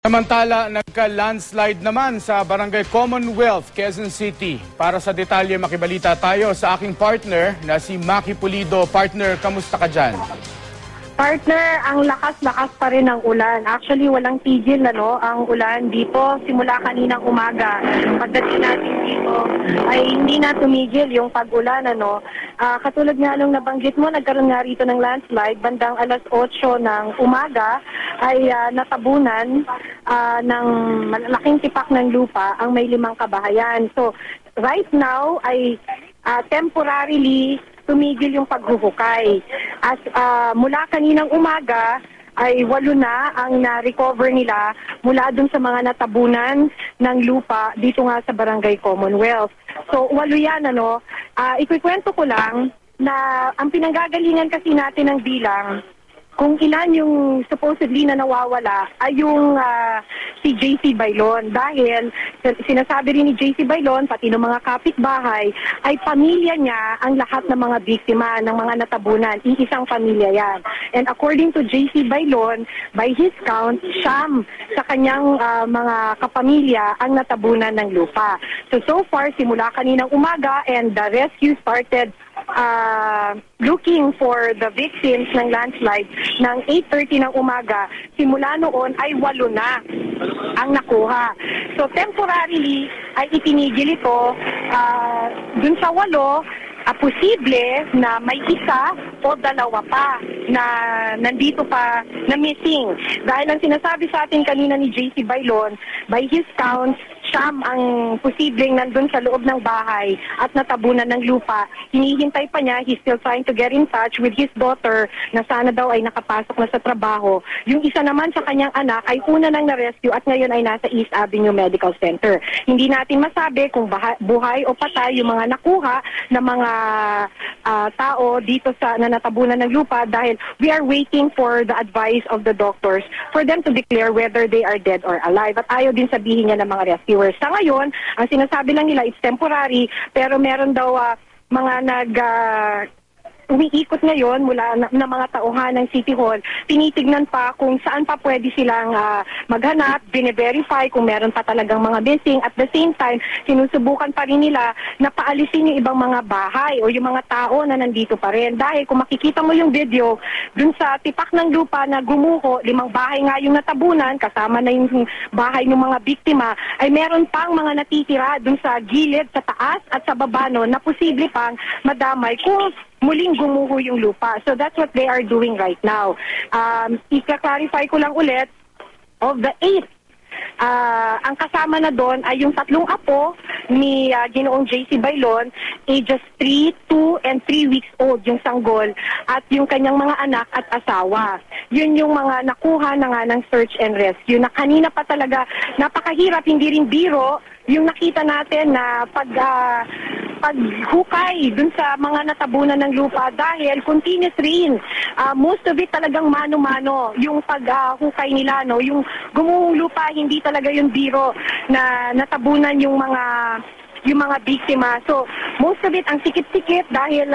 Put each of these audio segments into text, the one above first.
Samantala, nagka-landslide naman sa Barangay Commonwealth, Quezon City. Para sa detalye, makibalita tayo sa aking partner na si Maki Pulido. Partner, kamusta ka dyan? Partner, ang lakas-lakas pa rin ng ulan. Actually, walang tigil ang ulan dito simula kaninang umaga. Pagdating natin dito ay hindi na tumigil yung pag-ulan. Katulad nga nung nabanggit mo, nagkaroon nga rito ng landslide. Bandang alas 8 ng umaga ay natabunan ng malaking tipak ng lupa ang may 5 kabahayan. So, right now ay temporarily tumigil yung paghuhukay. As mula kaninang umaga ay 8 na ang na-recover nila mula dun sa mga natabunan ng lupa dito nga sa Barangay Commonwealth. So 8 yan, ikikwento ko lang na ang pinanggagalingan kasi natin ng bilang kung ilan yung supposedly na nawawala ay yung si JC Bailon. Dahil sinasabi rin ni JC Bailon, pati ng mga kapitbahay, ay pamilya niya ang lahat ng mga biktima ng mga natabunan. Iisang pamilya yan. And according to JC Bailon, by his count, 9 sa kanyang mga kapamilya ang natabunan ng lupa. So far, simula kaninang umaga and the rescue started looking for the victims ng landslide ng 8:30 ng umaga. Simula noon ay 8 na ang nakuha. So temporarily ay itinigil ito dun sa 8, posible na may 1 o 2 pa na nandito pa na missing. Dahil ang sinasabi sa atin kanina ni JC Bailon, by his count, 9 ang posibleng nandun sa loob ng bahay at natabunan ng lupa. Hinihintay pa niya, he's still trying to get in touch with his daughter na sana daw ay nakapasok na sa trabaho. Yung isa naman sa kanyang anak ay una nang na-rescue at ngayon ay nasa East Avenue Medical Center. Hindi natin masabi kung buhay o patay yung mga nakuha ng mga tao dito sa natabunan ng lupa dahil we are waiting for the advice of the doctors for them to declare whether they are dead or alive. At ayaw din sabihin niya ng mga rescuers. Sa ngayon, ang sinasabi lang nila it's temporary, pero meron daw mga umiikot ngayon mula na mga tauhan ng City Hall, tinitignan pa kung saan pa pwede silang maghanap, bine-verify kung meron pa talagang mga missing. At the same time, sinusubukan pa rin nila na paalisin yung ibang mga bahay o yung mga tao na nandito pa rin. Dahil kung makikita mo yung video, dun sa tipak ng lupa na gumuho, 5 bahay nga yung natabunan, kasama na yung bahay ng mga biktima, ay meron pang mga natitira dun sa gilid, sa taas at sa baba na posible pang madamay kung muling gumuho yung lupa. So that's what they are doing right now. Ika-clarify ko lang ulit, of the 8, ang kasama na doon ay yung 3 apo ni Ginoong JC Bailon, ages 3, 2, and 3 weeks old yung sanggol, at yung kanyang mga anak at asawa. Yun yung mga nakuha na nga ng search and rescue na kanina pa talaga napakahirap, hindi rin biro yung nakita natin na paghukay dun sa mga natabunan ng lupa dahil continuous rain. Most of it talagang mano-mano yung paghukay nila. Yung gumuhong lupa, hindi talaga yung biro na natabunan yung mga biktima. So, most of it ang sikip-sikip dahil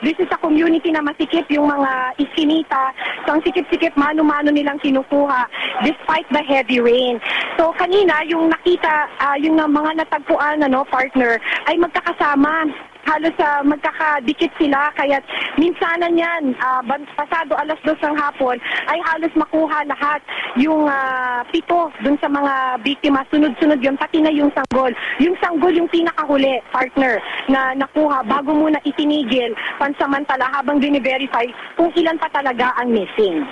this is a community na masikip yung mga iskinita. So, ang sikip-sikip, mano-mano nilang kinukuha despite the heavy rain. So, kanina, yung nakita, yung mga natagpuan, partner, ay magkakasama. Halos magkakadikit sila, kaya minsanan yan, pasado alas 2 ng hapon, ay halos makuha lahat yung 7 dun sa mga biktima. Sunod-sunod yun, pati na yung sanggol. Yung sanggol yung pinakahuli, partner, na nakuha bago muna itinigil pansamantala habang bine-verify kung ilan pa talaga ang missing.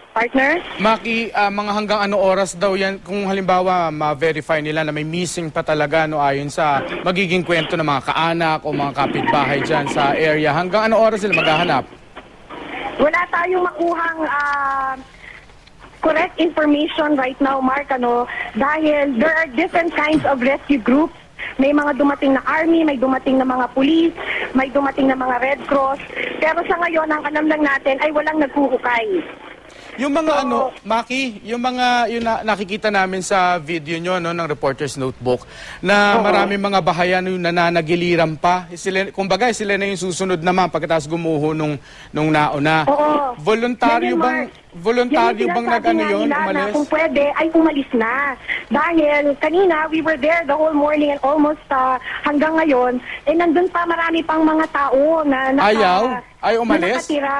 Partner? Maki, mga hanggang ano oras daw yan kung halimbawa ma-verify nila na may missing pa talaga ayon sa magiging kwento ng mga kaanak o mga kapitbahay dyan sa area? Hanggang ano oras sila maghahanap? Wala tayong makuhang correct information right now, Mark, dahil there are different kinds of rescue groups. May mga dumating na army, may dumating na mga police, may dumating na mga Red Cross. Pero sa ngayon, ang alam lang natin ay walang naghuhukay. Yung mga Maki, yung mga nakikita namin sa video nyo no, ng Reporter's Notebook na marami mga bahayan yung nananagiliran pa. Sila, kumbaga, sila na yung susunod naman pagkatapos gumuho nung nauna. Oo. Voluntaryo bang nag-ano yun, Na umalis? kung pwede, ay umalis na. Dahil kanina, we were there the whole morning and almost hanggang ngayon, nandun pa marami pang mga tao na Ayaw? Ay umalis? na nakatira.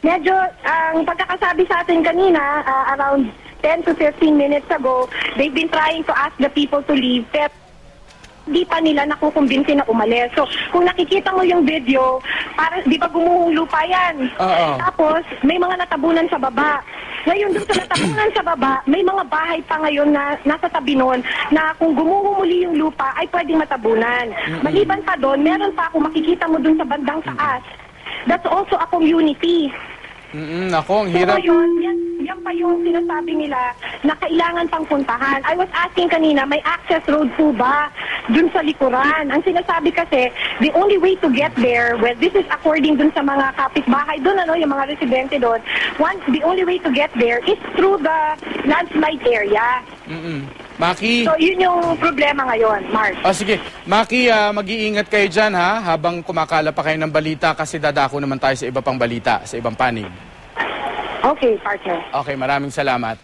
Medyo, ang pagkakasabi sa atin kanina, around 10 to 15 minutes ago, they've been trying to ask the people to leave, pero di pa nila nakukumbinsi na umalis. So, kung nakikita mo yung video, parang di ba gumuhong lupa yan? Oo. Tapos, may mga natabunan sa baba. Ngayon, doon sa natabunan sa baba, may mga bahay pa ngayon na nasa tabi nun na kung gumuho muli yung lupa, ay pwedeng matabunan. Maliban pa doon, meron pa kung makikita mo doon sa bandang taas. That's also a community. Ako, ang hirap. So yun, yan pa yung sinasabi nila na kailangan pang puntahan. I was asking kanina, may access road po ba dun sa likuran? Ang sinasabi kasi, the only way to get there, well, this is according dun sa mga kapitbahay dun, yung mga residente dun, the only way to get there is through the landslide area. Maki. So yun yung problema ngayon, Mark. Sige. Maki, mag-iingat kayo dyan ha, habang kumakala pa kayo ng balita kasi dadako naman tayo sa iba pang balita, sa ibang panig. Okay, partner. Okay, maraming salamat.